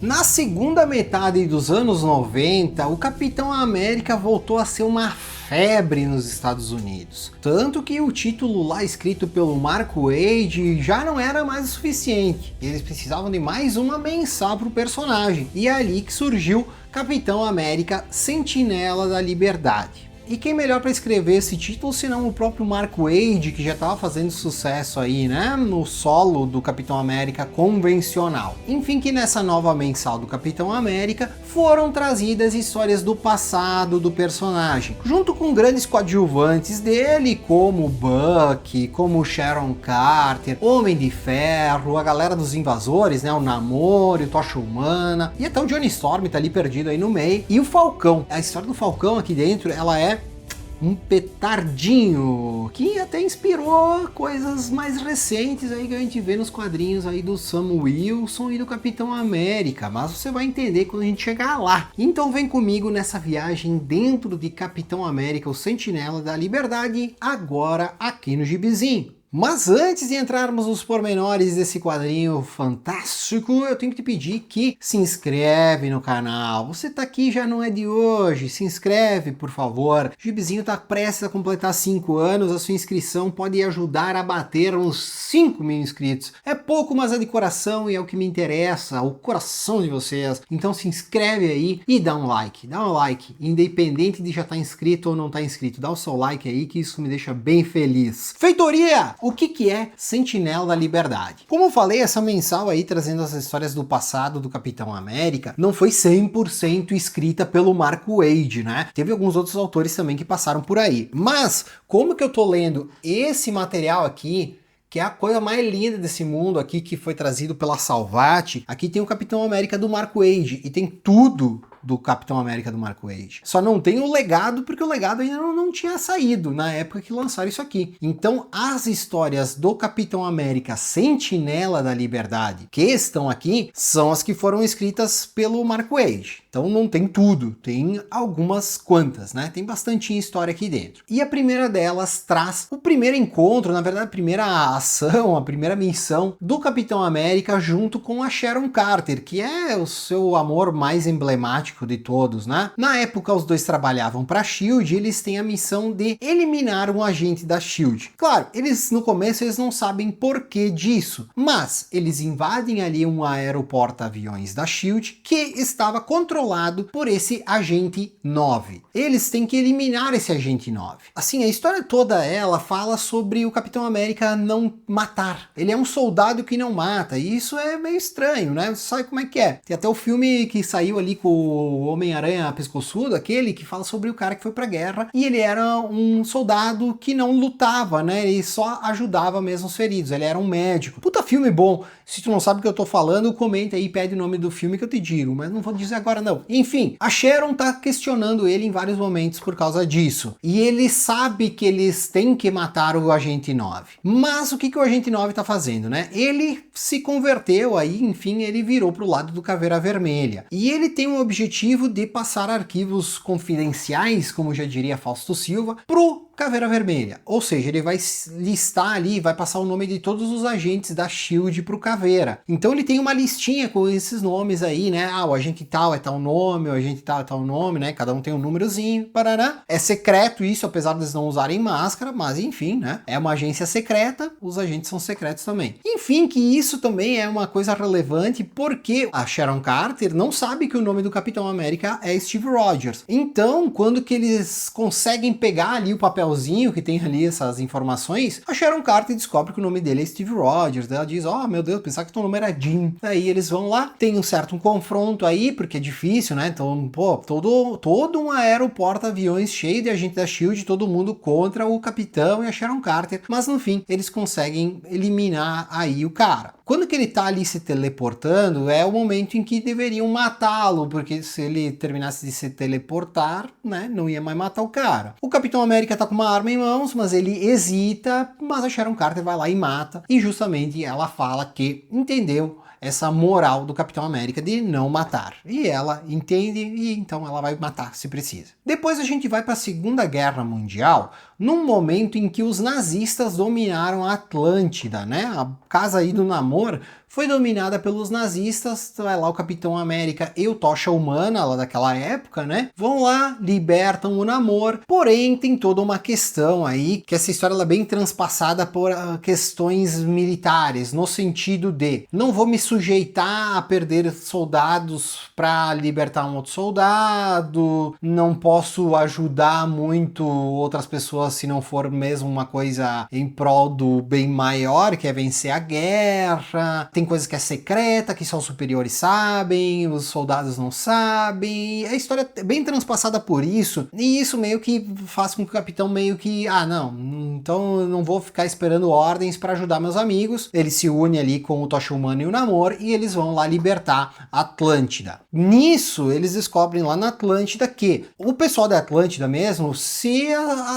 Na segunda metade dos anos 90, o Capitão América voltou a ser uma febre nos Estados Unidos. Tanto que o título lá escrito pelo Mark Waid já não era mais o suficiente. Eles precisavam de mais uma mensal para o personagem. E é ali que surgiu Capitão América Sentinela da Liberdade. E quem melhor para escrever esse título senão o próprio Mark Waid, que já estava fazendo sucesso aí, né, no solo do Capitão América convencional. Enfim, que nessa nova mensal do Capitão América foram trazidas histórias do passado do personagem, junto com grandes coadjuvantes dele, como Bucky, como Sharon Carter, Homem de Ferro, a galera dos Invasores, né, o Namor, o Tocha Humana, e até o Johnny Storm tá ali perdido aí no meio, e o Falcão. A história do Falcão aqui dentro, ela é um petardinho que até inspirou coisas mais recentes aí que a gente vê nos quadrinhos aí do Sam Wilson e do Capitão América, mas você vai entender quando a gente chegar lá. Então vem comigo nessa viagem dentro de Capitão América, o Sentinela da Liberdade, agora aqui no Gibizinho. Mas antes de entrarmos nos pormenores desse quadrinho fantástico, eu tenho que te pedir que se inscreve no canal. Você tá aqui já não é de hoje, se inscreve por favor. O Gibizinho tá prestes a completar 5 anos, a sua inscrição pode ajudar a bater uns 5.000 inscritos. É pouco, mas é de coração e é o que me interessa, o coração de vocês. Então se inscreve aí e dá um like, independente de já estar inscrito ou não estar inscrito. Dá o seu like aí que isso me deixa bem feliz. Feitoria! O que é Sentinela da Liberdade? Como eu falei, essa mensal aí trazendo as histórias do passado do Capitão América não foi 100% escrita pelo Mark Waid, né? Teve alguns outros autores também que passaram por aí. Mas, como que eu tô lendo esse material aqui, que é a coisa mais linda desse mundo aqui, que foi trazido pela Salvat, aqui tem o Capitão América do Mark Waid, e tem tudo do Capitão América do Mark Waid. Só não tem o legado, porque o legado ainda não tinha saído na época que lançaram isso aqui. Então, as histórias do Capitão América Sentinela da Liberdade que estão aqui, são as que foram escritas pelo Mark Waid. Então não tem tudo, tem algumas quantas, né? Tem bastante história aqui dentro. E a primeira delas traz o primeiro encontro, na verdade a primeira ação, a primeira missão do Capitão América junto com a Sharon Carter, que é o seu amor mais emblemático de todos, né? Na época os dois trabalhavam para a SHIELD e eles têm a missão de eliminar um agente da SHIELD. Claro, eles no começo eles não sabem porquê disso, mas eles invadem ali um aeroporto-aviões da SHIELD que estava controlado por esse agente 9. Eles têm que eliminar esse agente 9. Assim, a história toda ela fala sobre o Capitão América não matar. Ele é um soldado que não mata, e isso é meio estranho, né? Você sabe como é que é. Tem até o filme que saiu ali com o Homem-Aranha pescoçudo, aquele que fala sobre o cara que foi pra guerra, e ele era um soldado que não lutava, né? Ele só ajudava mesmo os feridos, ele era um médico. Puta filme bom. Se tu não sabe o que eu tô falando, comenta aí e pede o nome do filme que eu te digo, mas não vou dizer agora não. Enfim, a Sharon tá questionando ele em vários momentos por causa disso. E ele sabe que eles têm que matar o Agente 9. Mas o que o Agente 9 tá fazendo, né? Ele se converteu aí, enfim, ele virou pro lado do Caveira Vermelha. E ele tem o objetivo de passar arquivos confidenciais, como já diria Fausto Silva, pro Caveira Vermelha. Ou seja, ele vai listar ali, vai passar o nome de todos os agentes da SHIELD pro Caveira. Então ele tem uma listinha com esses nomes aí, né? Ah, o agente tal é tal nome, o agente tal é tal nome, né? Cada um tem um númerozinho, parará. É secreto isso, apesar de eles não usarem máscara, mas enfim, né? É uma agência secreta, os agentes são secretos também. Enfim, que isso também é uma coisa relevante, porque a Sharon Carter não sabe que o nome do Capitão América é Steve Rogers. Então, quando que eles conseguem pegar ali o papelzinho que tem ali essas informações, a Sharon Carter descobre que o nome dele é Steve Rogers. Ela diz, oh meu Deus, pensava que teu nome era Jim. Aí eles vão lá, tem um certo confronto aí, porque é difícil, né? Então, pô, todo um aeroporto-aviões cheio de agente da SHIELD, todo mundo contra o Capitão e a Sharon Carter, mas no fim eles conseguem eliminar aí o cara. Quando que ele tá ali se teleportando, é o momento em que deveriam matá-lo, porque se ele terminasse de se teleportar, né, não ia mais matar o cara. O Capitão América tá com uma arma em mãos, mas ele hesita, mas a Sharon Carter vai lá e mata, e justamente ela fala que entendeu, essa moral do Capitão América de não matar. E ela entende e então ela vai matar se precisa. Depois a gente vai para a Segunda Guerra Mundial, num momento em que os nazistas dominaram a Atlântida, né? A casa aí do Namor foi dominada pelos nazistas, vai lá o Capitão América e o Tocha Humana, lá daquela época, né? Vão lá, libertam o Namor, porém tem toda uma questão aí, que essa história ela é bem transpassada por questões militares, no sentido de, não vou me sujeitar a perder soldados para libertar um outro soldado, não posso ajudar muito outras pessoas se não for mesmo uma coisa em prol do bem maior, que é vencer a guerra. Tem coisa que é secreta, que só os superiores sabem, os soldados não sabem. A história é bem transpassada por isso, e isso meio que faz com que o capitão meio que, não, então eu não vou ficar esperando ordens para ajudar meus amigos. Ele se une ali com o Tocha Humana e o Namor, e eles vão lá libertar a Atlântida. Nisso, eles descobrem lá na Atlântida que o pessoal da Atlântida mesmo se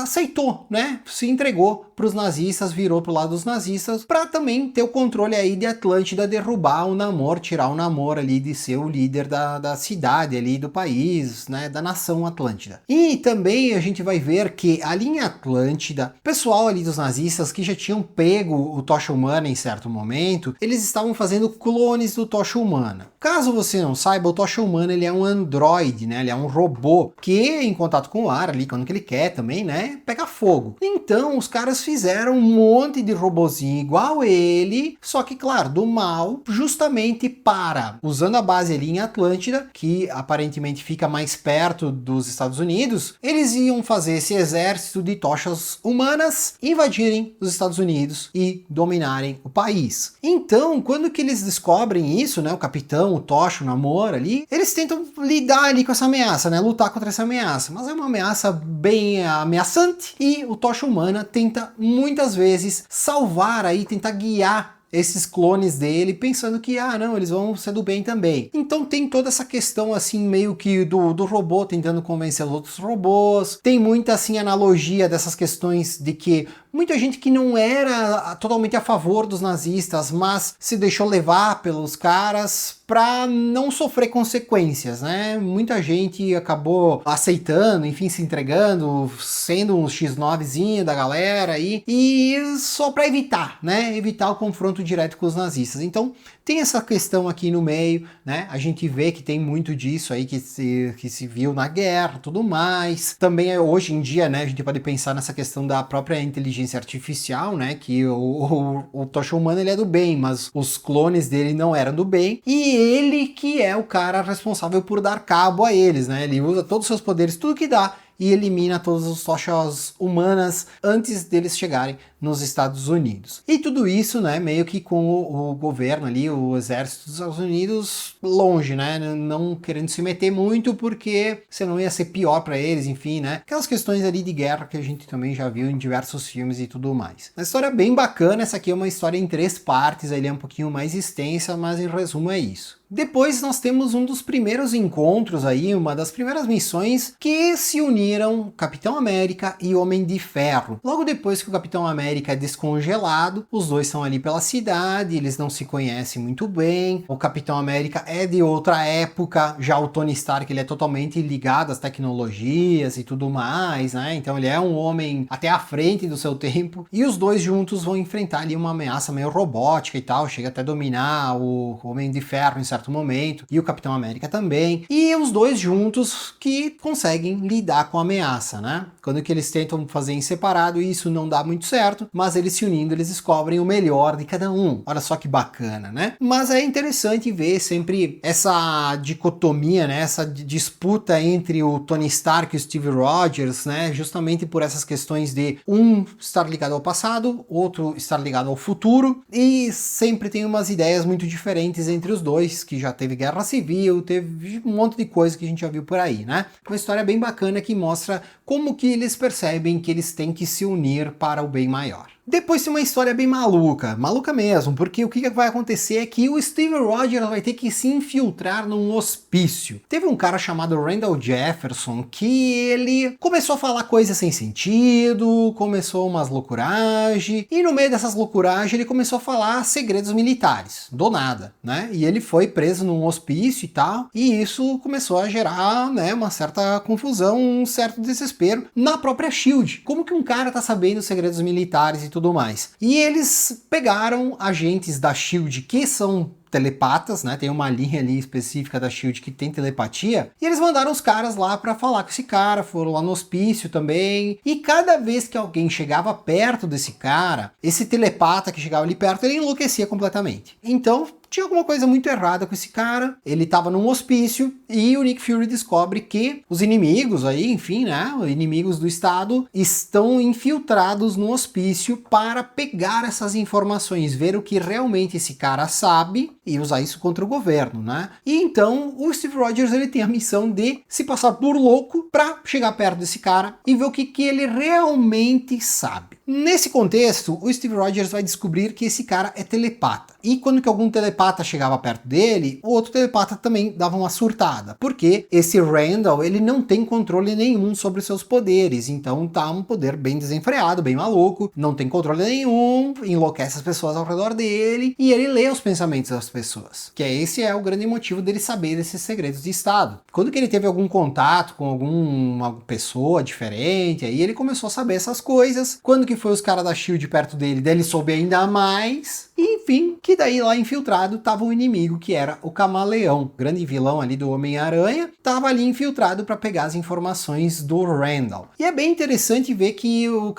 aceitou, né? Se entregou para os nazistas, virou pro lado dos nazistas, para também ter o controle aí de Atlântida, derrubar o Namor, tirar o Namor ali de ser o líder da cidade ali, do país, né, da nação Atlântida. E também a gente vai ver que ali em Atlântida, o pessoal ali dos nazistas que já tinham pego o Tocha Humana em certo momento, eles estavam fazendo clones do Tocha Humana. Caso você não saiba, o Tocha Humana ele é um androide, né, ele é um robô que em contato com o ar ali, quando que ele quer também, né, pega fogo. Então os caras fizeram um monte de robozinho igual ele, só que claro, do mal, justamente para, usando a base ali em Atlântida, que aparentemente fica mais perto dos Estados Unidos, eles iam fazer esse exército de tochas humanas invadirem os Estados Unidos e dominarem o país. Então, quando que eles descobrem isso, né, o Capitão, o Tocha, o Namor ali, eles tentam lidar ali com essa ameaça, né, lutar contra essa ameaça, mas é uma ameaça bem ameaçante e o Tocha Humana tenta muitas vezes salvar aí, tentar guiar esses clones dele, pensando que, não, eles vão ser do bem também. Então tem toda essa questão, assim, meio que do robô tentando convencer os outros robôs. Tem muita, assim, analogia dessas questões de que muita gente que não era totalmente a favor dos nazistas, mas se deixou levar pelos caras para não sofrer consequências, né? Muita gente acabou aceitando, enfim, se entregando, sendo um X9zinho da galera aí, e só para evitar, né? Evitar o confronto direto com os nazistas. Então, tem essa questão aqui no meio, né? A gente vê que tem muito disso aí que se viu na guerra, tudo mais. Também hoje em dia, né, a gente pode pensar nessa questão da própria inteligência artificial, né? Que o Tocha Humana ele é do bem, mas os clones dele não eram do bem. E ele que é o cara responsável por dar cabo a eles, né? Ele usa todos os seus poderes, tudo que dá, e elimina todas as tochas humanas antes deles chegarem nos Estados Unidos. E tudo isso, né, meio que com o governo ali, o exército dos Estados Unidos longe, né, não querendo se meter muito porque senão ia ser pior para eles, enfim, né, aquelas questões ali de guerra que a gente também já viu em diversos filmes e tudo mais. Uma história bem bacana, essa aqui é uma história em 3 partes, ele é um pouquinho mais extensa, mas em resumo é isso. Depois nós temos um dos primeiros encontros aí, uma das primeiras missões que se uniram Capitão América e Homem de Ferro. Logo depois que o Capitão América é descongelado, os dois estão ali pela cidade, eles não se conhecem muito bem. O Capitão América é de outra época, já o Tony Stark ele é totalmente ligado às tecnologias e tudo mais, né? Então ele é um homem até à frente do seu tempo. E os dois juntos vão enfrentar ali uma ameaça meio robótica e tal, chega até dominar o Homem de Ferro em certo momento, e o Capitão América também, e os dois juntos que conseguem lidar com a ameaça, né? Quando que eles tentam fazer em separado, isso não dá muito certo, mas eles se unindo, eles descobrem o melhor de cada um. Olha só que bacana, né? Mas é interessante ver sempre essa dicotomia, né? Essa disputa entre o Tony Stark e o Steve Rogers, né? Justamente por essas questões de um estar ligado ao passado, outro estar ligado ao futuro, e sempre tem umas ideias muito diferentes entre os dois, que já teve guerra civil, teve um monte de coisa que a gente já viu por aí, né? Uma história bem bacana que mostra como que eles percebem que eles têm que se unir para o bem maior. Depois tem uma história bem maluca, maluca mesmo, porque o que vai acontecer é que o Steve Rogers vai ter que se infiltrar num hospício. Teve um cara chamado Randall Jefferson que ele começou a falar coisas sem sentido, começou umas loucuragens, e no meio dessas loucuragens ele começou a falar segredos militares, do nada, né? E ele foi preso num hospício e tal, e isso começou a gerar, né, uma certa confusão, um certo desespero na própria SHIELD. Como que um cara tá sabendo segredos militares e tudo mais? E eles pegaram agentes da SHIELD que são telepatas, né? Tem uma linha ali específica da SHIELD que tem telepatia, e eles mandaram os caras lá para falar com esse cara, foram lá no hospício também, e cada vez que alguém chegava perto desse cara, esse telepata que chegava ali perto, ele enlouquecia completamente. Então, tinha alguma coisa muito errada com esse cara, ele tava num hospício, e o Nick Fury descobre que os inimigos aí, enfim, né, os inimigos do Estado, estão infiltrados no hospício para pegar essas informações, ver o que realmente esse cara sabe, e usar isso contra o governo, né? E então, o Steve Rogers, ele tem a missão de se passar por louco para chegar perto desse cara e ver o que ele realmente sabe. Nesse contexto, o Steve Rogers vai descobrir que esse cara é telepata. E quando que algum telepata chegava perto dele, o outro telepata também dava uma surtada. Porque esse Randall, ele não tem controle nenhum sobre os seus poderes. Então tá um poder bem desenfreado, bem maluco. Não tem controle nenhum, enlouquece as pessoas ao redor dele. E ele lê os pensamentos das pessoas. Que esse é o grande motivo dele saber desses segredos de Estado. Quando que ele teve algum contato com alguma pessoa diferente, aí ele começou a saber essas coisas. Quando que foi os caras da SHIELD perto dele, daí ele soube ainda mais. E enfim, que daí lá infiltrado tava o inimigo, que era o Camaleão, grande vilão ali do Homem-Aranha, tava ali infiltrado para pegar as informações do Randall. E é bem interessante ver que o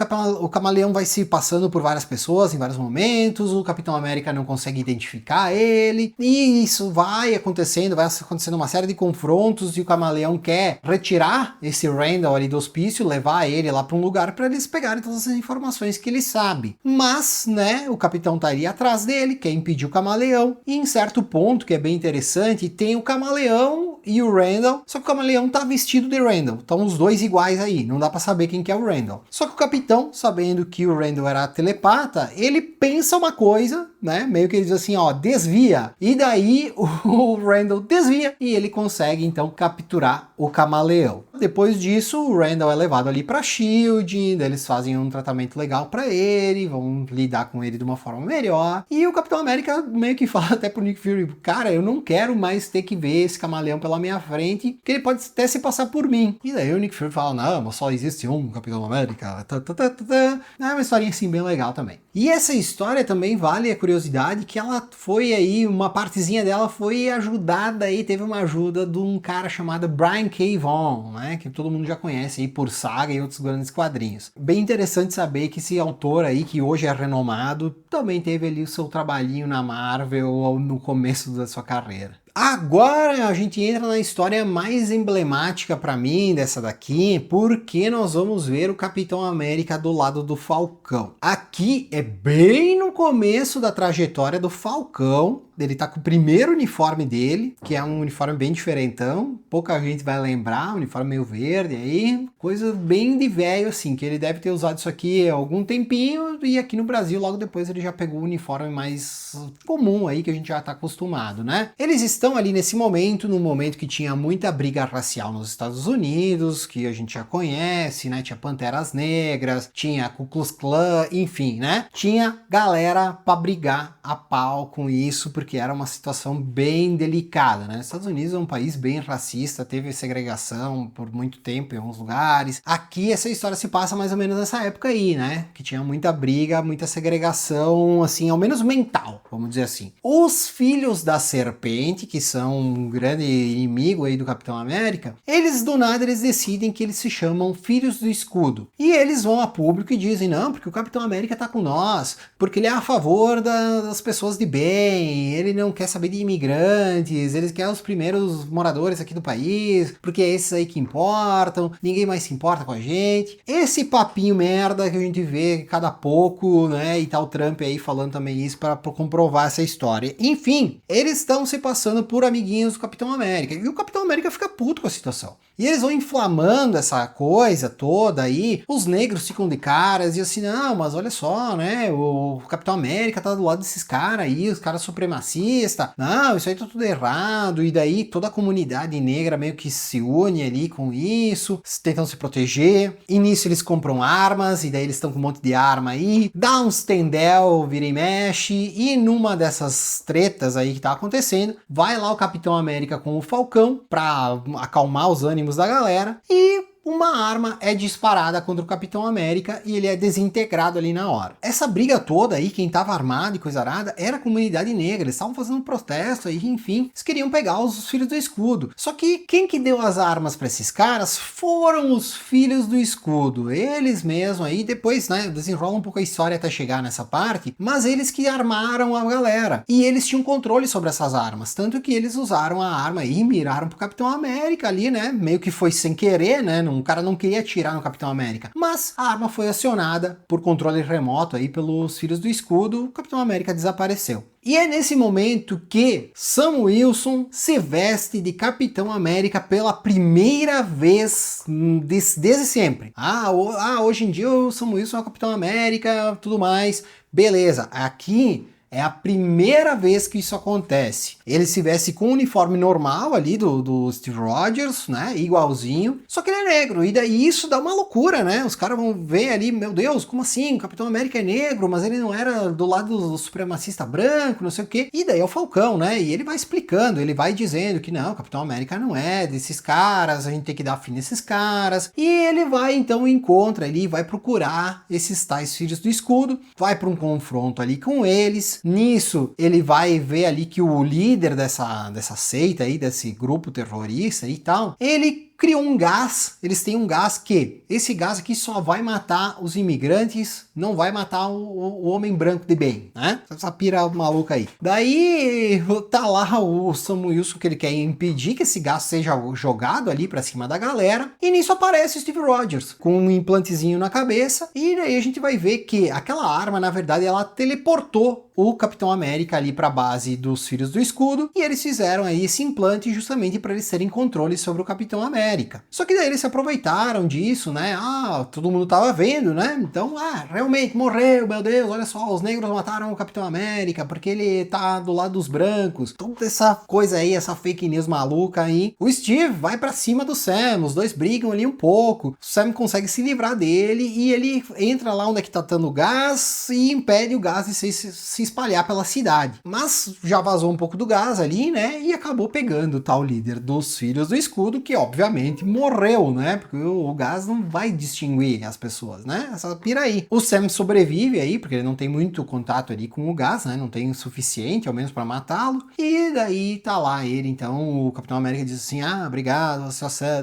Camaleão vai se passando por várias pessoas em vários momentos, o Capitão América não consegue identificar ele, e isso vai acontecendo uma série de confrontos, e o Camaleão quer retirar esse Randall ali do hospício, levar ele lá para um lugar para eles pegarem todas as informações que ele sabe. Mas, né, o Capitão tá ali atrás dele, quer impedir o Camaleão, e em certo ponto, que é bem interessante, tem o Camaleão e o Randall, só que o Camaleão tá vestido de Randall, estão os dois iguais aí, não dá pra saber quem que é o Randall. Só que o Capitão, sabendo que o Randall era telepata, ele pensa uma coisa, né, meio que ele diz assim, ó, desvia, e daí o Randall desvia, e ele consegue então capturar o Camaleão. Depois disso, o Randall é levado ali pra SHIELD, daí eles fazem um tratamento legal pra ele, vão lidar com ele de uma forma melhor, e o Capitão América meio que fala até pro Nick Fury, cara, eu não quero mais ter que ver esse Camaleão pela minha frente, que ele pode até se passar por mim. E daí o Nick Fury fala, não, mas só existe um Capitão América, É uma historinha assim bem legal também. E essa história também vale a curiosidade que ela foi aí, uma partezinha dela foi ajudada aí, teve uma ajuda de um cara chamado Brian K. Vaughan, né, que todo mundo já conhece aí por Saga e outros grandes quadrinhos. Bem interessante saber que esse autor aí, que hoje é renomado, também teve ali o seu trabalhinho na Marvel no começo da sua carreira. Agora a gente entra na história mais emblemática para mim dessa daqui, porque nós vamos ver o Capitão América do lado do Falcão. Aqui é bem no começo da trajetória do Falcão. Ele tá com o primeiro uniforme dele, que é um uniforme bem diferentão, pouca gente vai lembrar, um uniforme meio verde aí, coisa bem de velho assim, que ele deve ter usado isso aqui há algum tempinho, e aqui no Brasil logo depois ele já pegou o uniforme mais comum aí, que a gente já tá acostumado, né? Eles estão ali nesse momento, num momento que tinha muita briga racial nos Estados Unidos, que a gente já conhece, né? Tinha Panteras Negras, tinha Ku Klux Klan, enfim, né? Tinha galera pra brigar a pau com isso, porque era uma situação bem delicada, né? Os Estados Unidos é um país bem racista, teve segregação por muito tempo em alguns lugares. Aqui essa história se passa mais ou menos nessa época aí, né? Que tinha muita briga, muita segregação, assim, ao menos mental, vamos dizer assim. Os Filhos da Serpente, que são um grande inimigo aí do Capitão América, eles do nada eles decidem que eles se chamam Filhos do Escudo. E eles vão a público e dizem, não, porque o Capitão América tá com nós, porque ele é a favor das pessoas de bem, ele não quer saber de imigrantes, ele quer os primeiros moradores aqui do país, porque é esses aí que importam, ninguém mais se importa com a gente. Esse papinho merda que a gente vê cada pouco, né, e tá o Trump aí falando também isso para comprovar essa história. Enfim, eles estão se passando por amiguinhos do Capitão América, e o Capitão América fica puto com a situação. E eles vão inflamando essa coisa toda aí, os negros ficam de caras e assim, não, mas olha só, né, o Capitão América tá do lado desses caras aí, os caras supremacistas, não, isso aí tá tudo errado, e daí toda a comunidade negra meio que se une ali com isso, tentam se proteger, e nisso eles compram armas, e daí eles estão com um monte de arma aí, dá uns tendel, vira e mexe, e numa dessas tretas aí que tá acontecendo, vai lá o Capitão América com o Falcão pra acalmar os ânimos da galera, e uma arma é disparada contra o Capitão América e ele é desintegrado ali na hora. Essa briga toda aí, quem tava armado e coisa arada, era a comunidade negra. Eles estavam fazendo um protesto aí, enfim, eles queriam pegar os filhos do escudo. Só que quem que deu as armas para esses caras foram os filhos do escudo. Eles mesmo aí, depois, né, desenrolam um pouco a história até chegar nessa parte, mas eles que armaram a galera. E eles tinham controle sobre essas armas, tanto que eles usaram a arma e miraram pro Capitão América ali, né, meio que foi sem querer, né, um cara não queria atirar no Capitão América, mas a arma foi acionada por controle remoto aí pelos filhos do escudo, o Capitão América desapareceu. E é nesse momento que Sam Wilson se veste de Capitão América pela primeira vez desde sempre. Hoje em dia o Sam Wilson é o Capitão América, tudo mais, beleza, aqui é a primeira vez que isso acontece. Ele se veste com o uniforme normal ali do Steve Rogers, né? Igualzinho. Só que ele é negro. E daí isso dá uma loucura, né? Os caras vão ver ali, meu Deus, como assim? O Capitão América é negro, mas ele não era do lado do supremacista branco, não sei o quê. E daí é o Falcão, né? E ele vai explicando, ele vai dizendo que não, o Capitão América não é desses caras, a gente tem que dar fim nesses caras. E ele vai, então, encontra ali, vai procurar esses tais filhos do escudo, vai para um confronto ali com eles. Nisso, ele vai ver ali que o líder dessa seita aí, desse grupo terrorista e tal, ele criou um gás, eles têm um gás que, esse gás aqui só vai matar os imigrantes, não vai matar o homem branco de bem, né? Essa pira maluca aí. Daí tá lá o Sam Wilson que ele quer impedir que esse gás seja jogado ali pra cima da galera, e nisso aparece o Steve Rogers com um implantezinho na cabeça, e daí a gente vai ver que aquela arma, na verdade, ela teleportou o Capitão América ali pra base dos Filhos do Escudo, e eles fizeram aí esse implante justamente para eles terem controle sobre o Capitão América. Só que daí eles se aproveitaram disso, né? Todo mundo tava vendo, né? Então, realmente morreu, meu Deus, olha só, os negros mataram o Capitão América porque ele tá do lado dos brancos. Toda essa coisa aí, essa fake news maluca aí. O Steve vai pra cima do Sam, os dois brigam ali um pouco. O Sam consegue se livrar dele e ele entra lá onde é que tá dando gás e impede o gás de se espalhar pela cidade. Mas já vazou um pouco do gás ali, né? E acabou pegando o tal líder dos Filhos do Escudo, que obviamente morreu, né? Porque o gás não vai distinguir as pessoas, né? Essa pira aí. O Sam sobrevive aí, porque ele não tem muito contato ali com o gás, né? Não tem o suficiente, ao menos para matá-lo. E daí tá lá ele, então o Capitão América diz assim, obrigado, seu Sam,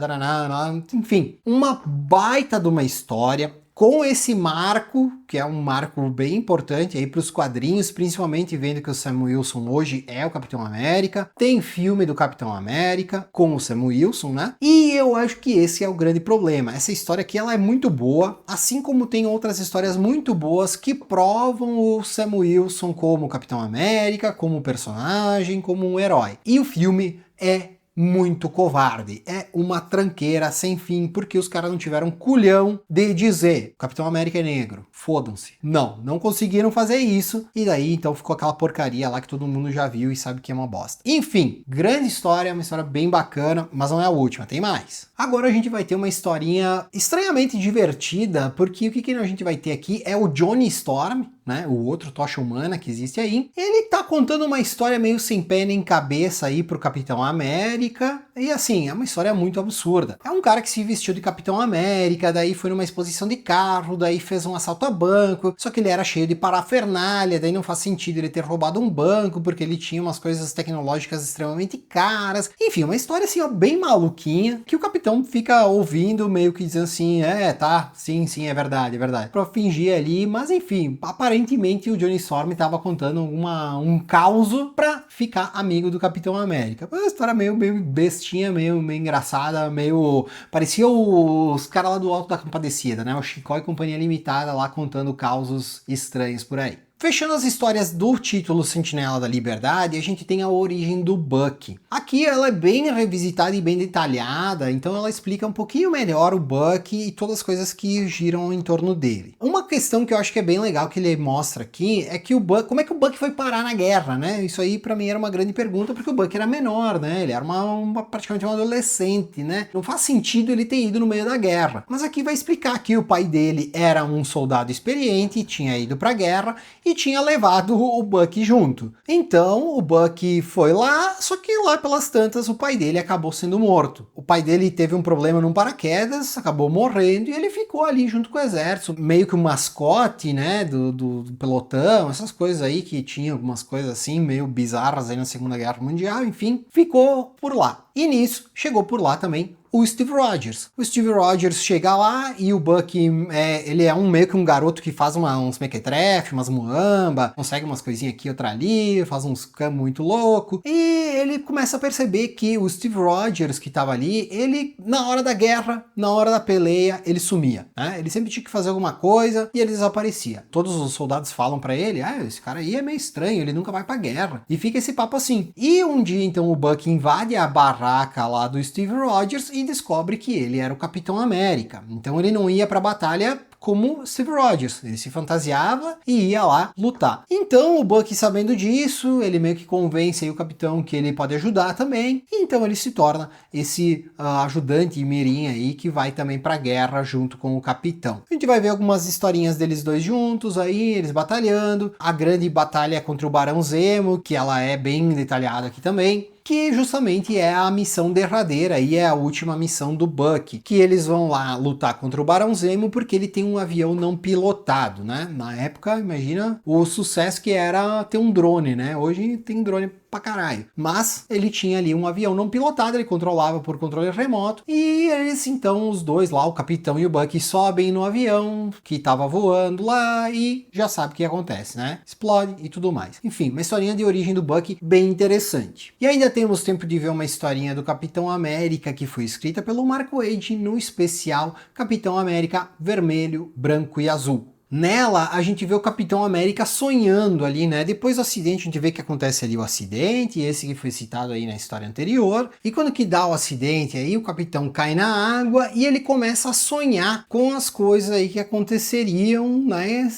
enfim. Uma baita de uma história, com esse marco, que é um marco bem importante aí para os quadrinhos, principalmente vendo que o Sam Wilson hoje é o Capitão América. Tem filme do Capitão América com o Sam Wilson, né? E eu acho que esse é o grande problema. Essa história aqui, ela é muito boa, assim como tem outras histórias muito boas que provam o Sam Wilson como Capitão América, como personagem, como um herói. E o filme é muito covarde, é uma tranqueira sem fim, porque os caras não tiveram culhão de dizer Capitão América é negro, fodam-se. Não conseguiram fazer isso, e daí então ficou aquela porcaria lá que todo mundo já viu e sabe que é uma bosta. Enfim, grande história, uma história bem bacana, mas não é a última, tem mais. Agora a gente vai ter uma historinha estranhamente divertida, porque o que a gente vai ter aqui é o Johnny Storm, né, o outro tocha humana que existe aí. Ele tá contando uma história meio sem pé nem cabeça aí pro Capitão América, e assim, é uma história muito absurda. É um cara que se vestiu de Capitão América, daí foi numa exposição de carro, daí fez um assalto a banco, só que ele era cheio de parafernália, daí não faz sentido ele ter roubado um banco, porque ele tinha umas coisas tecnológicas extremamente caras. Enfim, uma história assim, ó, bem maluquinha, que o Capitão fica ouvindo, meio que dizendo assim, tá, sim, é verdade, pra fingir ali, mas enfim, aparentemente aparentemente o Johnny Storm estava contando um caos pra ficar amigo do Capitão América. Uma história meio bestinha, meio engraçada, meio... parecia os caras lá do Alto da Compadecida, né? O Chicó e Companhia Limitada lá contando causos estranhos por aí. Fechando as histórias do título Sentinela da Liberdade, a gente tem a origem do Bucky. Aqui ela é bem revisitada e bem detalhada, então ela explica um pouquinho melhor o Bucky e todas as coisas que giram em torno dele. Uma questão que eu acho que é bem legal que ele mostra aqui é que o Bucky, como é que o Bucky foi parar na guerra, né? Isso aí pra mim era uma grande pergunta, porque o Bucky era menor, né? Ele era praticamente um adolescente, né? Não faz sentido ele ter ido no meio da guerra. Mas aqui vai explicar que o pai dele era um soldado experiente, tinha ido pra guerra e tinha levado o Bucky junto. Então o Bucky foi lá, só que lá pelas tantas o pai dele acabou sendo morto. O pai dele teve um problema num paraquedas, acabou morrendo e ele ficou ali junto com o exército, meio que o mascote, né, do pelotão, essas coisas aí que tinha algumas coisas assim meio bizarras aí na Segunda Guerra Mundial, enfim, ficou por lá. E nisso chegou por lá também o Steve Rogers. O Steve Rogers chega lá e o Bucky, ele é meio que um garoto que faz uns mequetrefe, umas muamba, consegue umas coisinhas aqui, outra ali, faz uns campos muito louco. E ele começa a perceber que o Steve Rogers que tava ali, ele, na hora da guerra, na hora da peleia, ele sumia, né? Ele sempre tinha que fazer alguma coisa e ele desaparecia. Todos os soldados falam pra ele, esse cara aí é meio estranho, ele nunca vai pra guerra. E fica esse papo assim. E um dia, então, o Bucky invade a barraca lá do Steve Rogers e descobre que ele era o Capitão América. Então ele não ia pra batalha como Steve Rogers, ele se fantasiava e ia lá lutar. Então o Bucky, sabendo disso, ele meio que convence aí o capitão que ele pode ajudar também, e então ele se torna esse ajudante mirim aí que vai também pra guerra junto com o capitão. A gente vai ver algumas historinhas deles dois juntos aí, eles batalhando, a grande batalha contra o Barão Zemo, que ela é bem detalhada aqui também, que justamente é a missão derradeira e é a última missão do Bucky, que eles vão lá lutar contra o Barão Zemo porque ele tem um avião não pilotado, né? Na época, imagina o sucesso que era ter um drone, né? Hoje tem drone pra caralho. Mas ele tinha ali um avião não pilotado, ele controlava por controle remoto, e eles então, os dois lá, o capitão e o Bucky, sobem no avião que tava voando lá e já sabe o que acontece, né? Explode e tudo mais. Enfim, uma historinha de origem do Bucky bem interessante. E ainda temos tempo de ver uma historinha do Capitão América que foi escrita pelo Mark Waid no especial Capitão América Vermelho, Branco e Azul. Nela, a gente vê o Capitão América sonhando ali, né? Depois do acidente, a gente vê que acontece ali o acidente, esse que foi citado aí na história anterior. E quando que dá o acidente aí, o Capitão cai na água e ele começa a sonhar com as coisas aí que aconteceriam, né?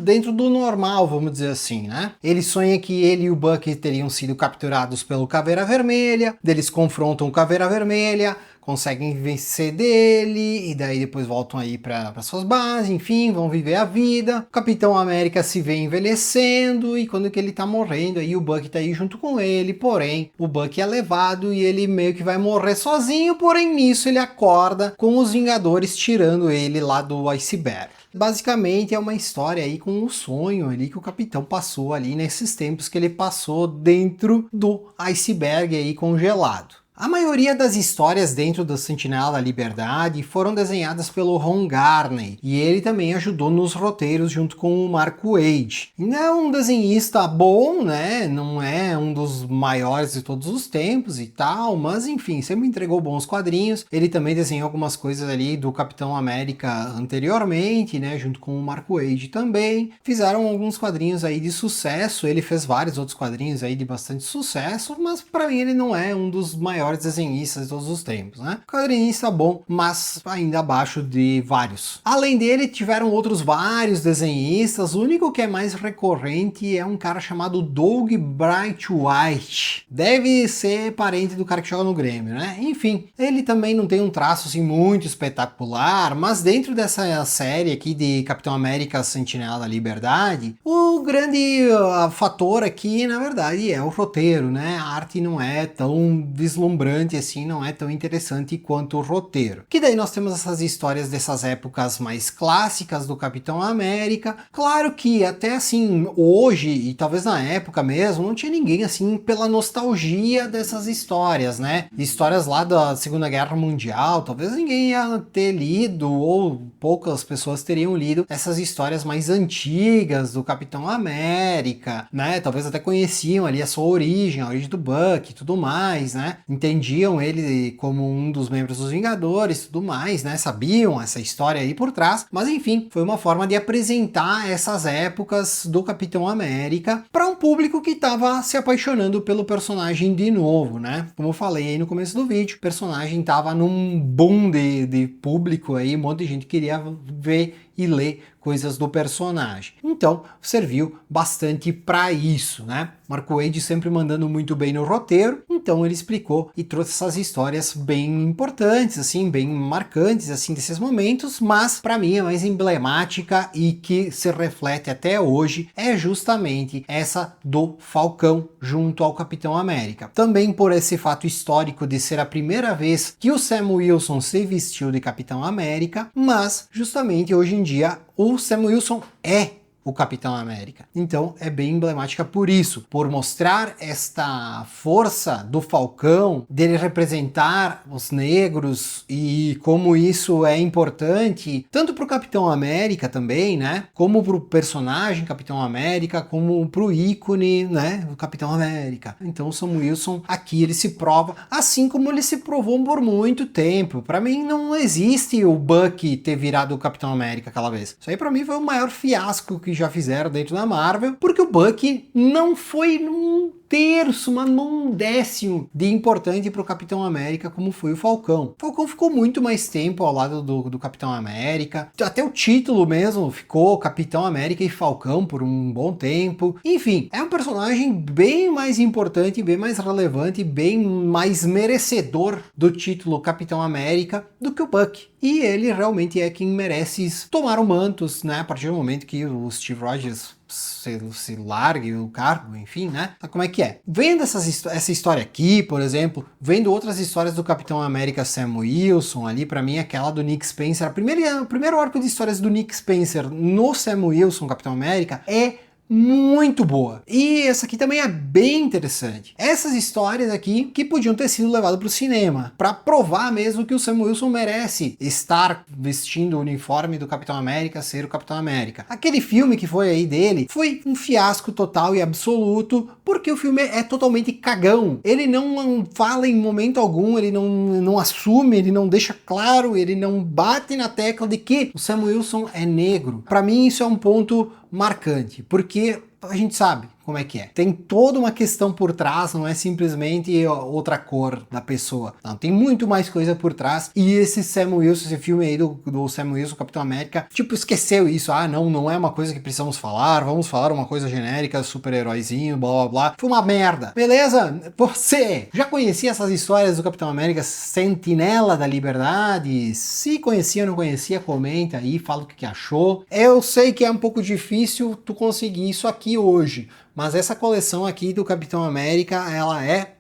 Dentro do normal, vamos dizer assim, né? Ele sonha que ele e o Bucky teriam sido capturados pelo Caveira Vermelha, eles confrontam o Caveira Vermelha, conseguem vencer dele, e daí depois voltam aí para suas bases, enfim, vão viver a vida. O Capitão América se vê envelhecendo, e quando que ele tá morrendo, aí o Bucky tá aí junto com ele, porém, o Bucky é levado e ele meio que vai morrer sozinho, porém nisso ele acorda com os Vingadores tirando ele lá do iceberg. Basicamente é uma história aí com um sonho ali que o Capitão passou ali nesses tempos que ele passou dentro do iceberg aí congelado. A maioria das histórias dentro do Sentinela da Liberdade foram desenhadas pelo Ron Garney, e ele também ajudou nos roteiros junto com o Mark Waid. Não é um desenhista bom, né? Não é um dos maiores de todos os tempos e tal, mas enfim, sempre entregou bons quadrinhos. Ele também desenhou algumas coisas ali do Capitão América anteriormente, né? Junto com o Mark Waid também. Fizeram alguns quadrinhos aí de sucesso, ele fez vários outros quadrinhos aí de bastante sucesso, mas para mim ele não é um dos maiores desenhistas de todos os tempos, né? Quadrinista bom, mas ainda abaixo de vários. Além dele, tiveram outros vários desenhistas. O único que é mais recorrente é um cara chamado Doug Bright-White. Deve ser parente do cara que joga no Grêmio, né? Enfim, ele também não tem um traço assim muito espetacular, mas dentro dessa série aqui de Capitão América Sentinela da Liberdade, o grande fator aqui, na verdade, é o roteiro, né? A arte não é tão deslumbrante deslumbrante assim, não é tão interessante quanto o roteiro. Que daí nós temos essas histórias dessas épocas mais clássicas do Capitão América. Claro que até assim, hoje, e talvez na época mesmo, não tinha ninguém assim pela nostalgia dessas histórias, né? Histórias lá da Segunda Guerra Mundial, talvez ninguém ia ter lido, ou poucas pessoas teriam lido essas histórias mais antigas do Capitão América, né? Talvez até conheciam ali a sua origem, a origem do Buck e tudo mais, né? Entendiam ele como um dos membros dos Vingadores, tudo mais, né? Sabiam essa história aí por trás, mas enfim, foi uma forma de apresentar essas épocas do Capitão América para um público que estava se apaixonando pelo personagem de novo, né? Como eu falei aí no começo do vídeo, o personagem estava num boom de público aí, um monte de gente queria ver e ler coisas do personagem. Então, serviu bastante para isso, né? Mark Waid sempre mandando muito bem no roteiro, então ele explicou e trouxe essas histórias bem importantes, assim, bem marcantes, assim, desses momentos, mas para mim a mais emblemática e que se reflete até hoje é justamente essa do Falcão junto ao Capitão América. Também por esse fato histórico de ser a primeira vez que o Sam Wilson se vestiu de Capitão América, mas justamente hoje em dia o Sam Wilson é o Capitão América. Então é bem emblemática por isso, por mostrar esta força do Falcão, dele representar os negros e como isso é importante, tanto para o Capitão América também, né? Como para o personagem Capitão América, como para o ícone, né? O Capitão América. Então o Sam Wilson aqui ele se prova, assim como ele se provou por muito tempo. Para mim não existe o Bucky ter virado o Capitão América aquela vez. Isso aí para mim foi o maior fiasco que já fizeram dentro da Marvel, porque o Bucky não foi num terço, mas num décimo de importante para o Capitão América como foi o Falcão. O Falcão ficou muito mais tempo ao lado do Capitão América, até o título mesmo ficou Capitão América e Falcão por um bom tempo. Enfim, é um personagem bem mais importante, bem mais relevante, bem mais merecedor do título Capitão América do que o Bucky. E ele realmente é quem merece tomar o manto, né? A partir do momento que o Steve Rogers se largue o cargo, enfim, né? Como é que é? Vendo essa história aqui, por exemplo, vendo outras histórias do Capitão América Sam Wilson ali, pra mim aquela do Nick Spencer, o primeiro arco de histórias do Nick Spencer no Sam Wilson, Capitão América, é muito boa. E essa aqui também é bem interessante. Essas histórias aqui que podiam ter sido levadas para o cinema, para provar mesmo que o Sam Wilson merece estar vestindo o uniforme do Capitão América, ser o Capitão América. Aquele filme que foi aí dele foi um fiasco total e absoluto, porque o filme é totalmente cagão. Ele não fala em momento algum, ele não assume, ele não deixa claro, ele não bate na tecla de que o Sam Wilson é negro. Para mim isso é um ponto marcante, porque a gente sabe como é que é. Tem toda uma questão por trás, não é simplesmente outra cor da pessoa. Não, tem muito mais coisa por trás. E esse Sam Wilson, esse filme aí do Sam Wilson, Capitão América, tipo, esqueceu isso. Ah, não é uma coisa que precisamos falar, vamos falar uma coisa genérica, super-heróizinho, blá blá blá. Foi uma merda. Beleza? Você já conhecia essas histórias do Capitão América, Sentinela da Liberdade? Se conhecia ou não conhecia, comenta aí, fala o que achou. Eu sei que é um pouco difícil tu conseguir isso aqui hoje, mas essa coleção aqui do Capitão América, ela é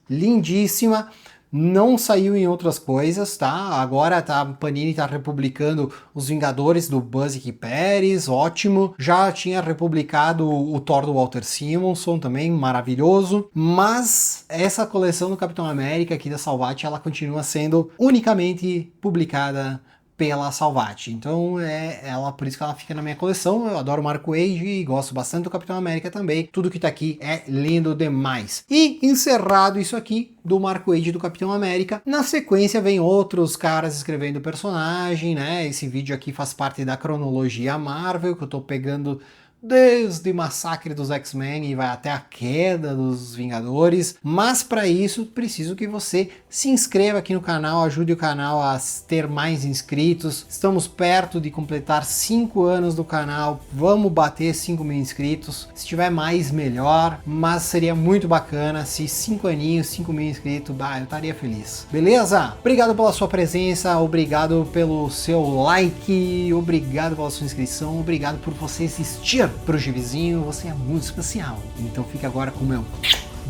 lindíssima, não saiu em outras coisas, tá? Agora a Panini tá republicando os Vingadores do Buzzkill Pérez, ótimo. Já tinha republicado o Thor do Walter Simonson, também maravilhoso. Mas essa coleção do Capitão América aqui da Salvat, ela continua sendo unicamente publicada pela Salvat. Então por isso que ela fica na minha coleção. Eu adoro o Mark Waid e gosto bastante do Capitão América também. Tudo que tá aqui é lindo demais. E encerrado isso aqui do Mark Waid do Capitão América, na sequência vem outros caras escrevendo o personagem, né? Esse vídeo aqui faz parte da cronologia Marvel, que eu tô pegando desde o massacre dos X-Men e vai até a queda dos Vingadores, mas para isso preciso que você se inscreva aqui no canal, ajude o canal a ter mais inscritos. Estamos perto de completar 5 anos do canal, vamos bater 5.000 inscritos, se tiver mais melhor, mas seria muito bacana se 5 aninhos, 5.000 inscritos, eu estaria feliz. Beleza? Obrigado pela sua presença, obrigado pelo seu like, obrigado pela sua inscrição, obrigado por você assistir pro Gibizinho, você é muito especial. Então fica agora com o meu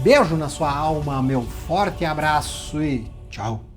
Beijo na sua alma, meu forte abraço e tchau!